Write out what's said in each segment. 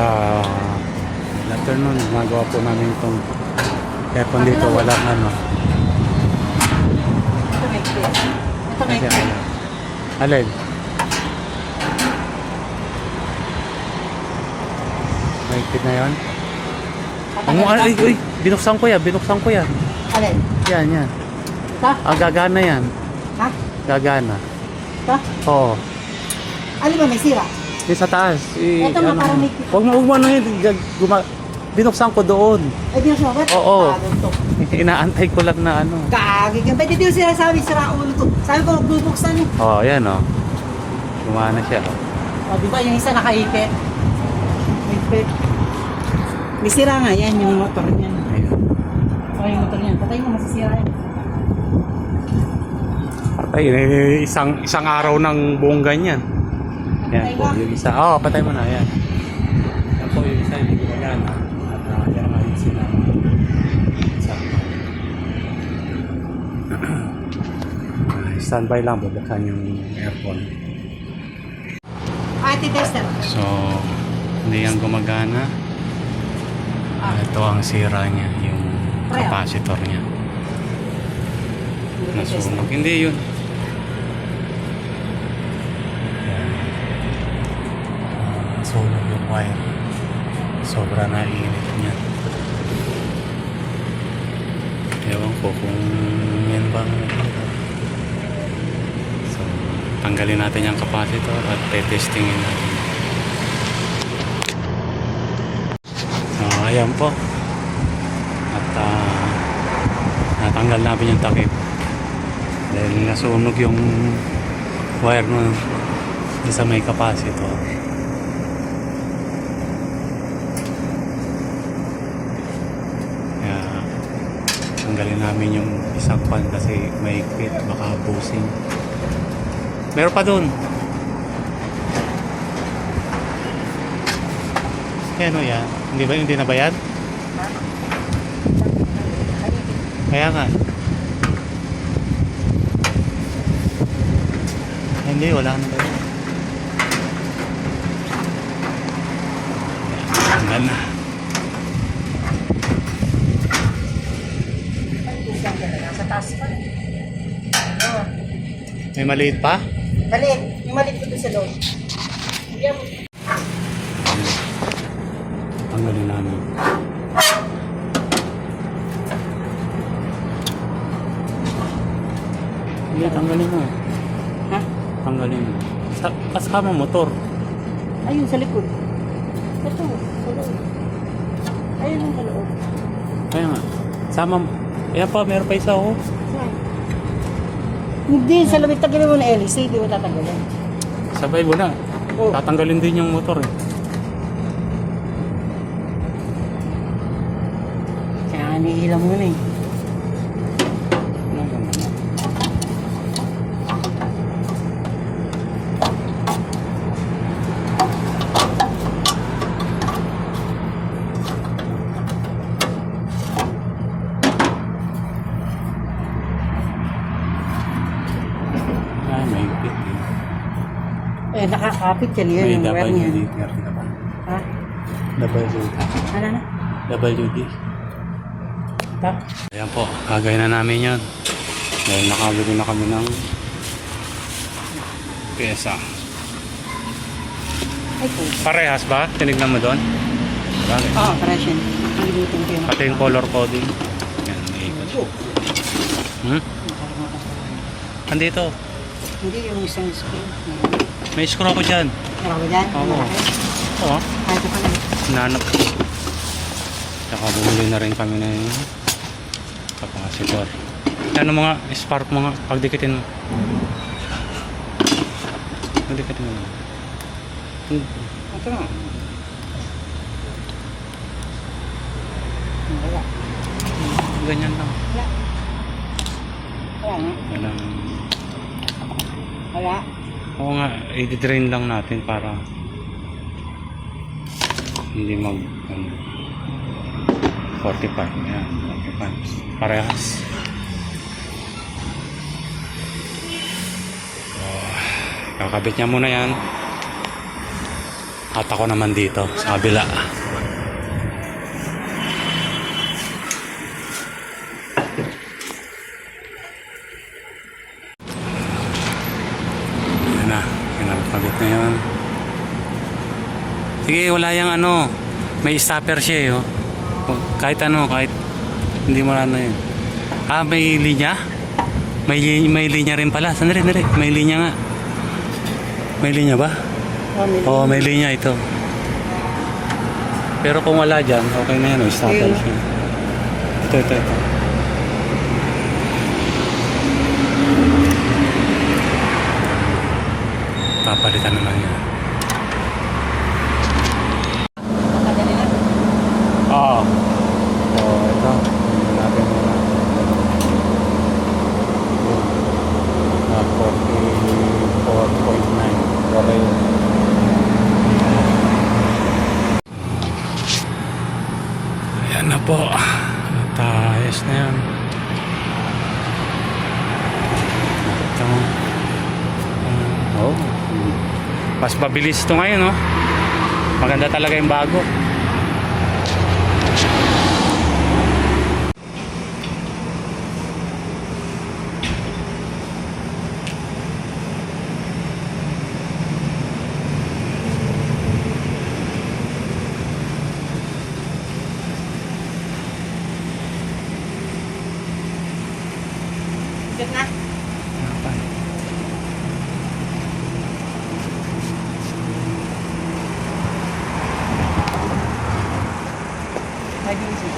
good afternoon. Magawa po namin itong aircon dito. Walang ano. Ito may clear. Ito may clear. Alin? Mahigpit na yun? Ay, binuksan ko yan. Alin? Yan. Ito? Gagana yan. Ha? Gagana. Ito? Oo. Alin ba may sira? Yung sa taas. Ito nga, parang may- Huwag mo ano yun. Binuksan ko doon. Ay, di na sumagot? Oo. Ito. Inaantay ko lang na ano. Gagi ka. Pwede di sila sabi, sira ulo to. Sabi ko, magbubuksan eh. Oo, yan o. Gumana siya. O, di ba yung isa nakaipit? Ipit. May sira nga yan, yung motor niyan. Ayun. O, yung motor niyan. Patay mo, masisira yan. Patay. Isang araw ng buong ganyan. Yan po, yung isa. Oo, patay mo na. Yan. Yan po, yung isa. Hindi ko yan. At yan nga yung sinama. Standby lang. Bubuksan yung aircon. Tester. So, hindi yan gumagana. Ito ang sira niya, yung capacitor niya. Nasunog. Hindi yun. Nasunog yung wire. Sobra na init niya. Ewan ko kung yan bang... So, tanggalin natin yung capacitor at testingin natin. So, ayan po. At natanggal namin yung takip. Dahil nasunog yung wire nun sa may capacitor. Kaya tanggalin namin yung isang pan kasi may quit, baka busing. Meron pa dun. Yan o yan. Hindi na bayad? Kaya nga. Hindi, wala na bayad. Tanggal na. Sa taas pa. May maliit pa? Maliit. Yung maliit ko doon sa loob. Yan. Tanggalin namin. Hindi, tanggalin mo. Ha? Tanggalin mo. Kasama motor. Ayun, sa likod. Ito, sa loob. Ayun ang sa loob. Kaya nga. Sama mo. Ayan pa, meron pa isa oh. Saan? Hindi, sa labit tagalin mo na LC, di mo tatanggalin. Sabay mo na. Oh. Tatanggalin din yung motor eh. Kaya nihila mo na eh. Ay, may bit eh. Eh, nakakapit yan yun, May yung wire niya. WD. Meron ka ba? Ha? WD. Ano na? WD. Ta? Ayan po, gagawin na namin yan. Dahil nakabili na kami ng pyesa. Ay po. Parehas ba? Tinignan mo doon? Bakit? Oo, presyon. Nakalimutan ko yun. Pati yung color coding. Yan, may ikot. Hmm? Andito. Hindi yung isang screw. May screw ako dyan. Meron ba dyan? Oo. Oo. Ay, ito pala. Nanap ko. Saka bumili na rin kami ng capacitor. Ano mga spark mga pagdikitin mo. Pagdikitin mo. Ito nga. Wala. Ganyan lang. Wala. Wala nga. Walang... Wala. Oo nga, i-drain lang natin para hindi mag 45. Ayan, 45. Parehas. So, kakabit niya muna yan. At ako naman dito sa kabila. Yan na. Pinapagod na yun. Sige, wala yung ano. May stopper siya eh. Oh. Kahit ano, kahit hindi mo ano yun. Ah, may linya? May linya rin pala. Sandali. May linya nga. May linya ba? Oo, may linya ito. Pero kung wala dyan, okay na yan. Stopper siya. Ito. Papalitan naman yan. Matadali lang. Oo. So, ito. Natin muna. 44.9. Okay yun. Ayan na po. Ayos na yan. Ito. Oh. Mas mabilis ito ngayon, no? Maganda talaga yung bago. Ikot na. Lagi isi.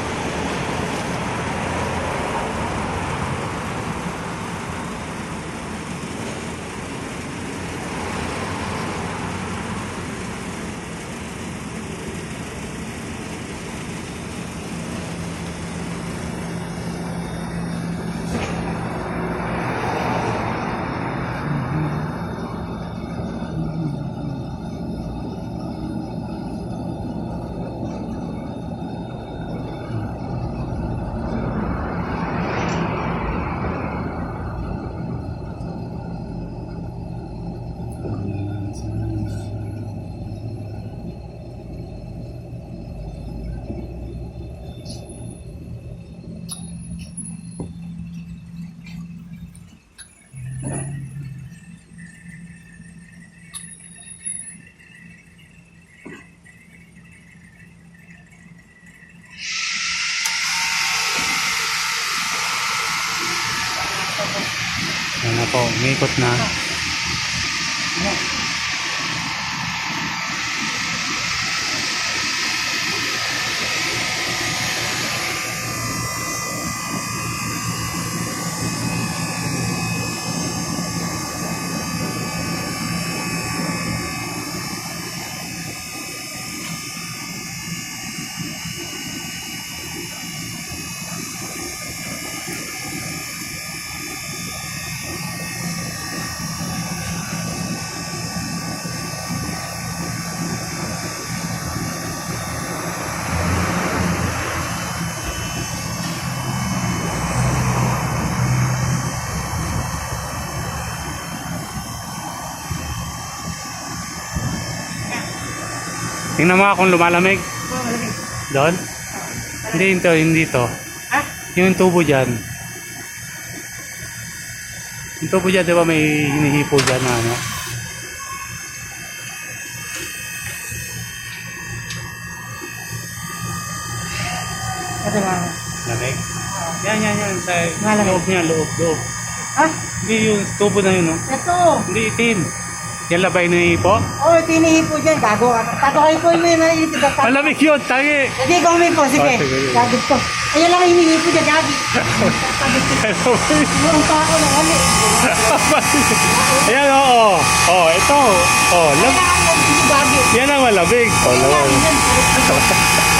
Yan na po, umikot na. Tingnan mo kung lumalamig. Oh, malamig. Doon? Hindi to. Ah? Yung tubo dyan. Yung tubo dyan, di ba may hinihipo dyan na ano? Ito ba? Lamig? Yan. Sa Malamig. loob. Ah? Hindi yung tubo na yun, no? Ito. Hindi itim. Yan labay na hipo? Oh, ito hinihipo dyan. Gago ka. Tago kayo po yung naiinit. Malamig yun, tangi! Hindi ko humipo. Sige. Oh, sige. Gagod ko. Ayan lang yung hinihipo dyan. Gagi. Meron pa ako ng hali. Ayan, oo. Oh, ito. Oh, Kailangan mo yung gagi. yan ang malamig. Oh, Ayan lang. lamig. Yan.